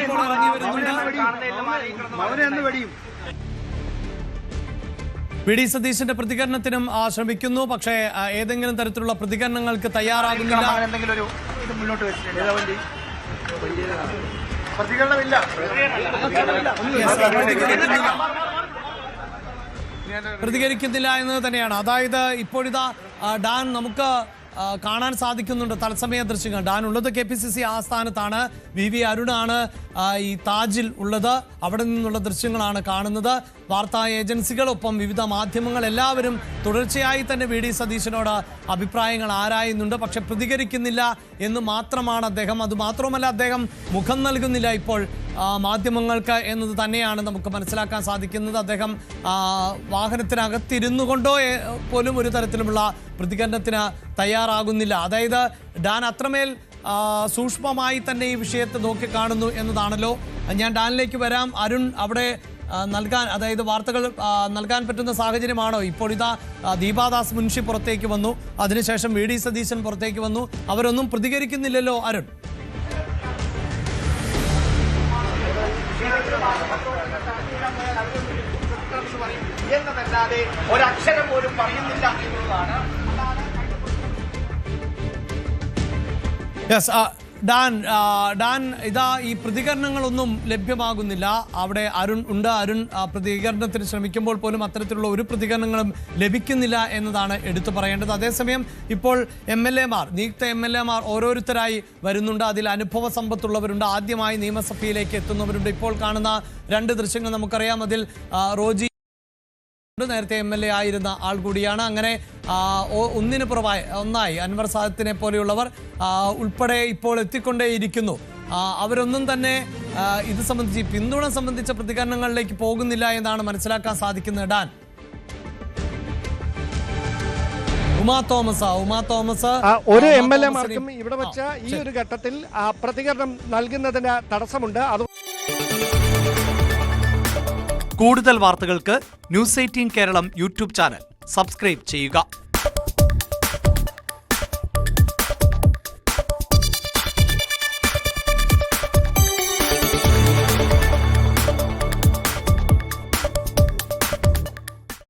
ഇപ്പോൾ ഇറങ്ങി വരുന്നുണ്ട്. വി ഡി സതീശന്റെ പ്രതികരണത്തിനും ശ്രമിക്കുന്നു. പക്ഷേ ഏതെങ്കിലും തരത്തിലുള്ള പ്രതികരണങ്ങൾക്ക് തയ്യാറാകുന്നില്ല. പ്രതികരിക്കുന്നില്ല എന്നത് തന്നെയാണ്. അതായത് ഇപ്പോഴിതാ ഡാൻ നമുക്ക് കാണാൻ സാധിക്കുന്നുണ്ട് തത്സമയ ദൃശ്യങ്ങൾ. ഡാൻ ഉള്ളത് KPCC ആസ്ഥാനത്താണ്. VV അരുണാണ് ഈ താജിൽ ഉള്ളത്. അവിടെ നിന്നുള്ള ദൃശ്യങ്ങളാണ് കാണുന്നത്. വാർത്താ ഏജൻസികളൊപ്പം വിവിധ മാധ്യമങ്ങൾ എല്ലാവരും തുടർച്ചയായി തന്നെ വി ഡി സതീശനോട് അഭിപ്രായങ്ങൾ ആരായുന്നുണ്ട്. പക്ഷെ പ്രതികരിക്കുന്നില്ല എന്ന് മാത്രമാണ് അദ്ദേഹം. അതുമാത്രമല്ല, അദ്ദേഹം മുഖം നൽകുന്നില്ല ഇപ്പോൾ മാധ്യമങ്ങൾക്ക് എന്നത് തന്നെയാണ് നമുക്ക് മനസ്സിലാക്കാൻ സാധിക്കുന്നത്. അദ്ദേഹം വാഹനത്തിനകത്തിരുന്നു കൊണ്ടോ പോലും ഒരു തരത്തിലുമുള്ള പ്രതികരണത്തിന് തയ്യാറാകുന്നില്ല. അതായത് ഡാൻ അത്രമേൽ സൂക്ഷ്മമായി തന്നെ ഈ വിഷയത്തെ നോക്കിക്കാണുന്നു എന്നതാണല്ലോ. ഞാൻ ഡാനിലേക്ക് വരാം. അരുൺ, അവിടെ നൽകാൻ, അതായത് വാർത്തകൾ നൽകാൻ പറ്റുന്ന സാഹചര്യമാണോ ഇപ്പോൾ? ഇതാ ദീപാദാസ് മുൻഷി പുറത്തേക്ക് വന്നു, അതിനുശേഷം വി ഡി സതീശൻ പുറത്തേക്ക് വന്നു. അവരൊന്നും പ്രതികരിക്കുന്നില്ലല്ലോ അരുൺ. എന്നതല്ലാതെ ഒരക്ഷരം പോലും പറയുന്നില്ല എന്നുള്ളതാണ്. ഡാൻ, ഇതാ ഈ പ്രതികരണങ്ങളൊന്നും ലഭ്യമാകുന്നില്ല. അവിടെ അരുൺ ഉണ്ട്. അരുൺ പ്രതികരണത്തിന് ശ്രമിക്കുമ്പോൾ പോലും അത്തരത്തിലുള്ള ഒരു പ്രതികരണങ്ങളും ലഭിക്കുന്നില്ല എന്നതാണ് എടുത്തു പറയേണ്ടത്. അതേസമയം ഇപ്പോൾ നിയുക്ത MLA ഓരോരുത്തരായി വരുന്നുണ്ട്. അതിൽ അനുഭവ സമ്പത്തുള്ളവരുണ്ട്, ആദ്യമായി നിയമസഭയിലേക്ക് എത്തുന്നവരുണ്ട്. ഇപ്പോൾ കാണുന്ന രണ്ട് ദൃശ്യങ്ങൾ നമുക്കറിയാം. അതിൽ റോജി നേരത്തെ MLA ആയിരുന്ന ആൾ കൂടിയാണ്. അങ്ങനെ ഒന്നായി അൻവർ സാദത്തിനെ പോലെയുള്ളവർ ഉൾപ്പെടെ ഇപ്പോൾ എത്തിക്കൊണ്ടേയിരിക്കുന്നു. അവരൊന്നും തന്നെ ഇത് സംബന്ധിച്ച് പിന്തുണ സംബന്ധിച്ച പ്രതികരണങ്ങളിലേക്ക് പോകുന്നില്ല എന്നാണ് മനസ്സിലാക്കാൻ സാധിക്കുന്നത്. ഡാൻ, ഉമാ തോമസ് ഒരു MLA-മാർക്കും ഇവിടെ വെച്ച ഈ ഒരു ഘട്ടത്തിൽ പ്രതികരണം നൽകുന്നതിന് തടസ്സമുണ്ട്. കൂടുതൽ വാർത്തകൾക്ക് News 18 Keralam YouTube channel subscribe ചെയ്യുക.